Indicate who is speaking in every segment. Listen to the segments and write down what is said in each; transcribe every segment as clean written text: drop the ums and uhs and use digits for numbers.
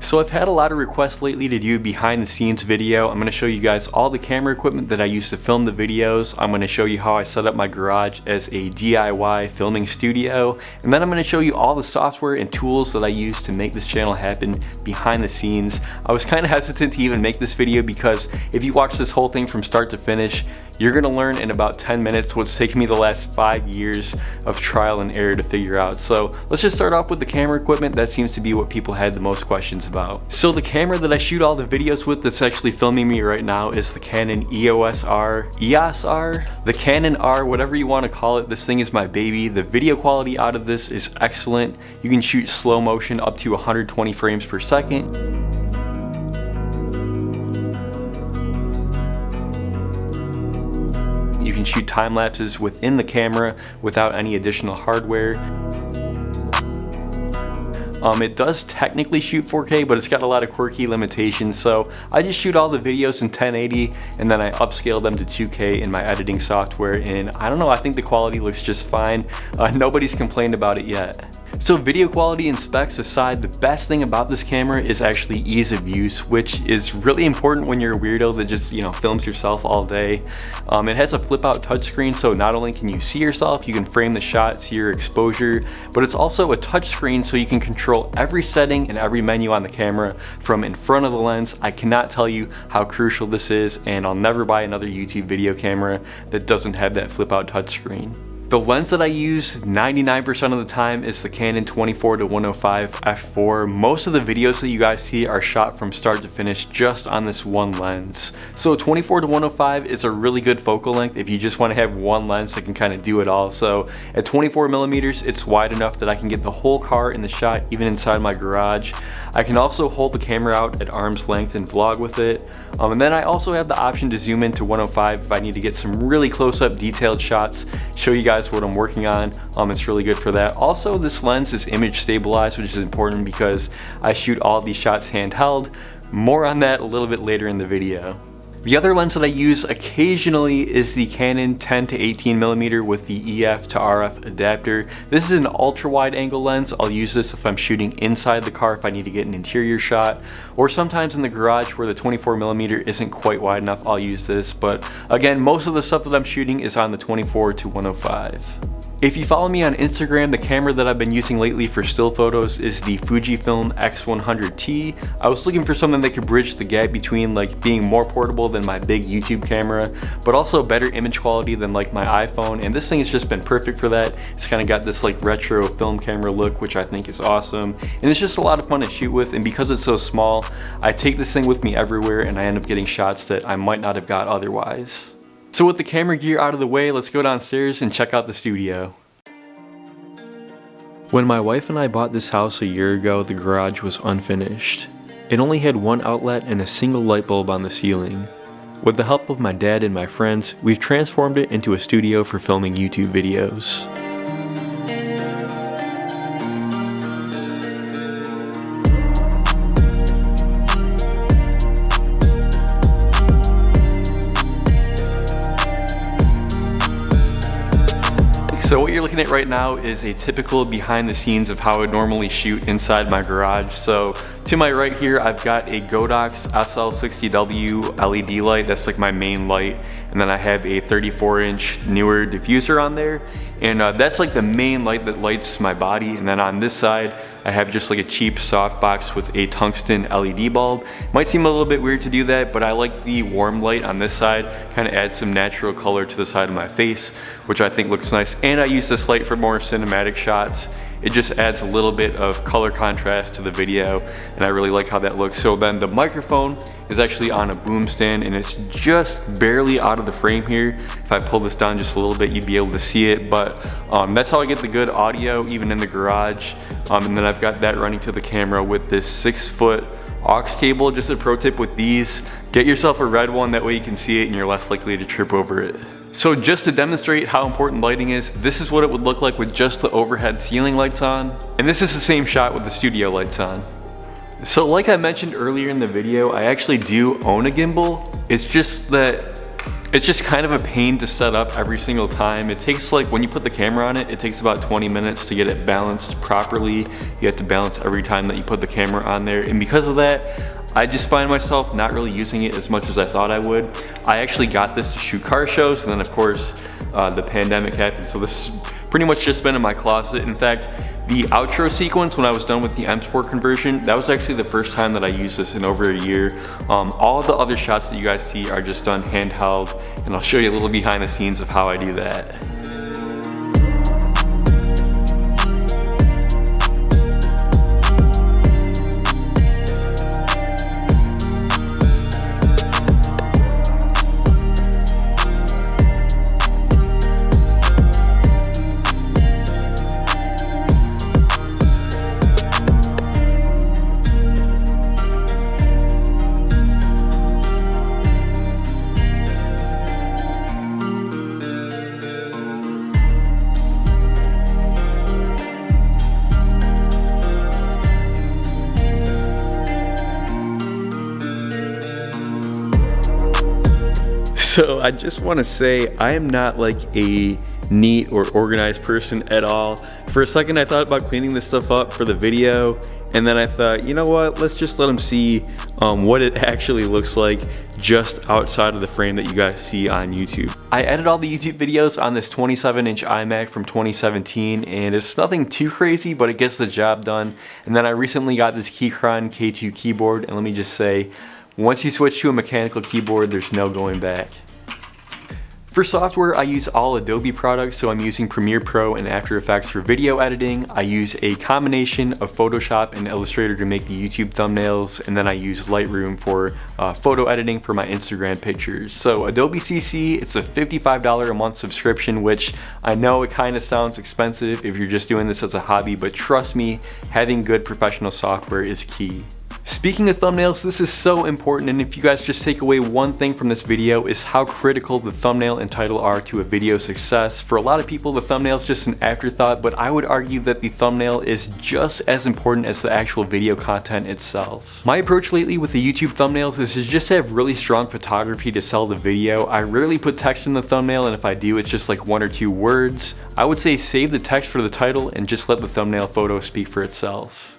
Speaker 1: So I've had a lot of requests lately to do a behind the scenes video. I'm going to show you guys all the camera equipment that I use to film the videos. I'm going to show you how I set up my garage as a DIY filming studio. And then I'm going to show you all the software and tools that I use to make this channel happen behind the scenes. I was kind of hesitant to even make this video because if you watch this whole thing from start to finish, you're going to learn in about 10 minutes what's taken me the last 5 years of trial and error to figure out. So let's just start off with the camera equipment. That seems to be what people had the most questions about. So the camera that I shoot all the videos with that's actually filming me right now is the Canon EOS R, the Canon R, whatever you want to call it. This thing is my baby. The video quality out of this is excellent. You can shoot slow motion up to 120 frames per second. You can shoot time lapses within the camera without any additional hardware. It does technically shoot 4K, but it's got a lot of quirky limitations, so I just shoot all the videos in 1080 and then I upscale them to 2K in my editing software, and I don't know, I think the quality looks just fine. Nobody's complained about it yet. So video quality and specs aside, the best thing about this camera is actually ease of use, which is really important when you're a weirdo that just, films yourself all day. It has a flip out touchscreen, so not only can you see yourself, you can frame the shot, see your exposure, but it's also a touchscreen so you can control every setting and every menu on the camera from in front of the lens. I cannot tell you how crucial this is, and I'll never buy another YouTube video camera that doesn't have that flip out touchscreen. The lens that I use 99% of the time is the Canon 24-105 f4. Most of the videos that you guys see are shot from start to finish just on this one lens. So 24-105 is a really good focal length if you just want to have one lens that can kind of do it all. So at 24 millimeters, it's wide enough that I can get the whole car in the shot even inside my garage. I can also hold the camera out at arm's length and vlog with it. And then I also have the option to zoom into 105 if I need to get some really close-up detailed shots, show you guys what I'm working on. It's really good for that. Also, this lens is image stabilized, which is important because I shoot all of these shots handheld. More on that a little bit later in the video. The other lens that I use occasionally is the Canon 10-18mm with the EF to RF adapter. This is an ultra wide angle lens. I'll use this if I'm shooting inside the car if I need to get an interior shot, or sometimes in the garage where the 24mm isn't quite wide enough, I'll use this. But again, most of the stuff that I'm shooting is on the 24-105. If you follow me on Instagram, the camera that I've been using lately for still photos is the Fujifilm X100T. I was looking for something that could bridge the gap between being more portable than my big YouTube camera, but also better image quality than my iPhone, and this thing has just been perfect for that. It's kind of got this retro film camera look, which I think is awesome, and it's just a lot of fun to shoot with, and because it's so small, I take this thing with me everywhere and I end up getting shots that I might not have got otherwise. So with the camera gear out of the way, let's go downstairs and check out the studio. When my wife and I bought this house a year ago, the garage was unfinished. It only had one outlet and a single light bulb on the ceiling. With the help of my dad and my friends, we've transformed it into a studio for filming YouTube videos. So what you're looking at right now is a typical behind the scenes of how I would normally shoot inside my garage. So to my right here, I've got a Godox SL60W LED light. That's my main light. And then I have a 34-inch newer diffuser on there. And that's the main light that lights my body. And then on this side, I have just a cheap softbox with a tungsten LED bulb. Might seem a little bit weird to do that, but I like the warm light on this side. Kind of adds some natural color to the side of my face, which I think looks nice. And I use this light for more cinematic shots. It just adds a little bit of color contrast to the video, and I really like how that looks. So then the microphone is actually on a boom stand, and it's just barely out of the frame here. If I pull this down just a little bit, you'd be able to see it, but that's how I get the good audio even in the garage. And then I've got that running to the camera with this 6-foot aux cable. Just a pro tip with these, get yourself a red one, that way you can see it and you're less likely to trip over it. So just to demonstrate how important lighting is, this is what it would look like with just the overhead ceiling lights on. And this is the same shot with the studio lights on. So like I mentioned earlier in the video, I actually do own a gimbal. It's just that It's just kind of a pain to set up every single time. It takes, like, when you put the camera on it, it takes about 20 minutes to get it balanced properly. You have to balance every time that you put the camera on there, and because of that, I just find myself not really using it as much as I thought I would. I actually got this to shoot car shows, and then of course the pandemic happened, so this has pretty much just been in my closet. In fact, the outro sequence when I was done with the M Sport conversion, that was actually the first time that I used this in over a year. All the other shots that you guys see are just done handheld, and I'll show you a little behind the scenes of how I do that. So I just want to say I am not like a neat or organized person at all. For a second I thought about cleaning this stuff up for the video, and then I thought, you know what, let's just let them see what it actually looks like just outside of the frame that you guys see on YouTube. I edited all the YouTube videos on this 27-inch iMac from 2017, and it's nothing too crazy, but it gets the job done. And then I recently got this Keychron K2 keyboard, and let me just say, once you switch to a mechanical keyboard, there's no going back. For software, I use all Adobe products, so I'm using Premiere Pro and After Effects for video editing. I use a combination of Photoshop and Illustrator to make the YouTube thumbnails, and then I use Lightroom for photo editing for my Instagram pictures. So Adobe CC, it's a $55 a month subscription, which I know it kind of sounds expensive if you're just doing this as a hobby, but trust me, having good professional software is key. Speaking of thumbnails, this is so important, and if you guys just take away one thing from this video, is how critical the thumbnail and title are to a video success. For a lot of people, the thumbnail is just an afterthought, but I would argue that the thumbnail is just as important as the actual video content itself. My approach lately with the YouTube thumbnails is to just have really strong photography to sell the video. I rarely put text in the thumbnail, and if I do, it's just like 1 or 2 words. I would say save the text for the title and just let the thumbnail photo speak for itself.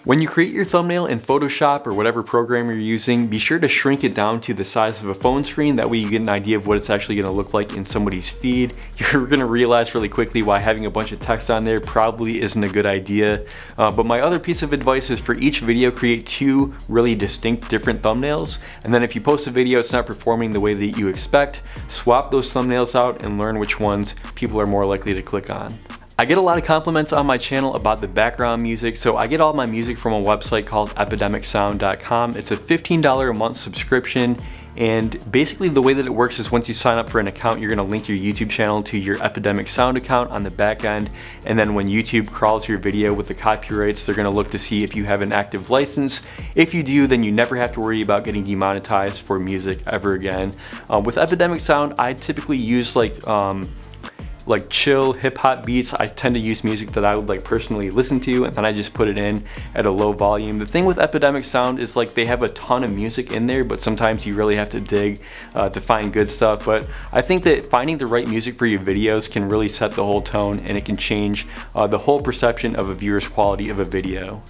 Speaker 1: When you create your thumbnail in Photoshop or whatever program you're using, be sure to shrink it down to the size of a phone screen. That way you get an idea of what it's actually going to look like in somebody's feed. You're going to realize really quickly why having a bunch of text on there probably isn't a good idea. But my other piece of advice is for each video, create 2 really distinct different thumbnails. And then if you post a video it's not performing the way that you expect, swap those thumbnails out and learn which ones people are more likely to click on. I get a lot of compliments on my channel about the background music, so I get all my music from a website called epidemicsound.com. It's a $15 a month subscription, and basically the way that it works is once you sign up for an account, you're going to link your YouTube channel to your Epidemic Sound account on the back end, and then when YouTube crawls your video with the copyrights, they're going to look to see if you have an active license. If you do, then you never have to worry about getting demonetized for music ever again. With Epidemic Sound, I typically use like chill hip-hop beats. I tend to use music that I would like personally listen to, and then I just put it in at a low volume. The thing with Epidemic Sound is like they have a ton of music in there, but sometimes you really have to dig to find good stuff. But I think that finding the right music for your videos can really set the whole tone, and it can change the whole perception of a viewer's quality of a video.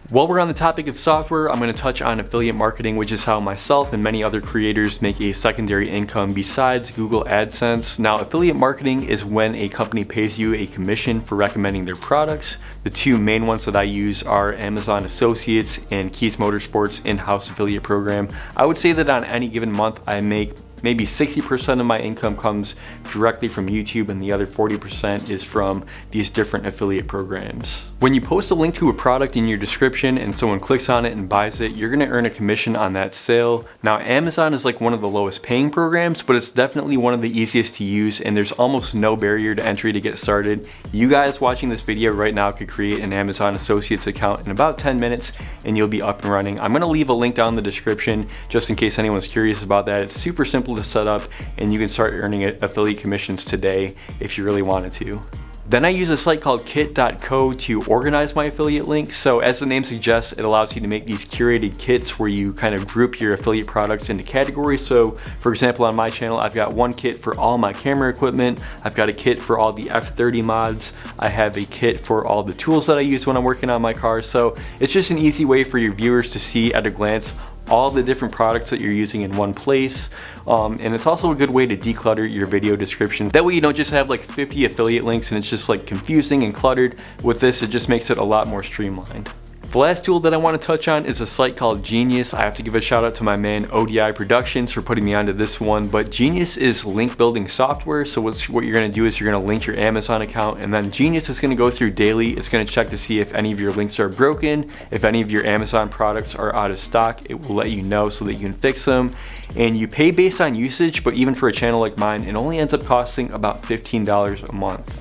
Speaker 1: While we're on the topic of software, I'm going to touch on affiliate marketing, which is how myself and many other creators make a secondary income besides Google AdSense. Now, affiliate marketing is when a company pays you a commission for recommending their products. The 2 main ones that I use are Amazon Associates and Keys Motorsports in-house affiliate program. I would say that on any given month I make maybe 60% of my income comes directly from YouTube, and the other 40% is from these different affiliate programs. When you post a link to a product in your description and someone clicks on it and buys it, you're gonna earn a commission on that sale. Now, Amazon is like one of the lowest paying programs, but it's definitely one of the easiest to use, and there's almost no barrier to entry to get started. You guys watching this video right now could create an Amazon Associates account in about 10 minutes and you'll be up and running. I'm gonna leave a link down in the description just in case anyone's curious about that. It's super simple to set up, and you can start earning affiliate commissions today if you really wanted to. Then I use a site called kit.co to organize my affiliate links. So as the name suggests, it allows you to make these curated kits where you kind of group your affiliate products into categories. So for example, on my channel, I've got one kit for all my camera equipment. I've got a kit for all the F30 mods. I have a kit for all the tools that I use when I'm working on my car. So it's just an easy way for your viewers to see at a glance all the different products that you're using in one place. And it's also a good way to declutter your video descriptions. That way you don't just have like 50 affiliate links and it's just like confusing and cluttered. With this, it just makes it a lot more streamlined. The last tool that I want to touch on is a site called Genius. I have to give a shout out to my man ODI Productions for putting me onto this one, but Genius is link building software. So what you're going to do is you're going to link your Amazon account, and then Genius is going to go through daily. It's going to check to see if any of your links are broken, if any of your Amazon products are out of stock. It will let you know so that you can fix them. And you pay based on usage, but even for a channel like mine, it only ends up costing about $15 a month.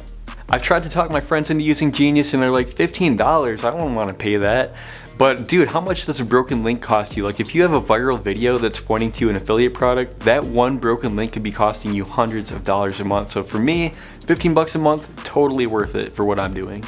Speaker 1: I've tried to talk my friends into using Genius and they're like, $15? I don't want to pay that. But dude, how much does a broken link cost you? Like if you have a viral video that's pointing to an affiliate product, that one broken link could be costing you hundreds of dollars a month. So for me, 15 bucks a month, totally worth it for what I'm doing.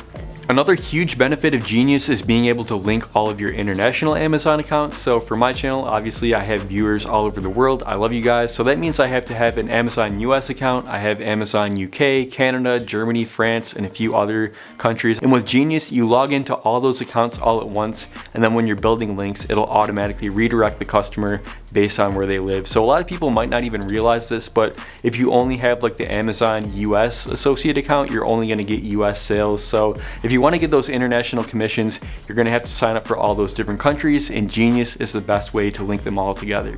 Speaker 1: Another huge benefit of Genius is being able to link all of your international Amazon accounts. So for my channel, obviously I have viewers all over the world. I love you guys. So that means I have to have an Amazon US account. I have Amazon UK, Canada, Germany, France, and a few other countries. And with Genius, you log into all those accounts all at once. And then when you're building links, it'll automatically redirect the customer based on where they live. So a lot of people might not even realize this, but if you only have like the Amazon US associate account, you're only gonna get US sales. So if you want to get those international commissions, you're going to have to sign up for all those different countries, and Genius is the best way to link them all together.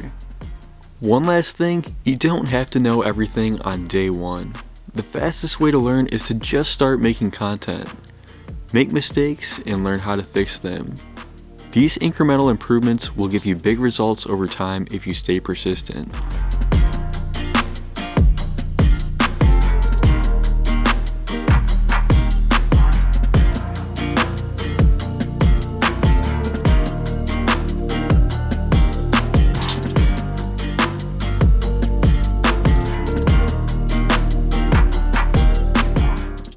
Speaker 1: One last thing, you don't have to know everything on day one. The fastest way to learn is to just start making content. Make mistakes and learn how to fix them. These incremental improvements will give you big results over time if you stay persistent.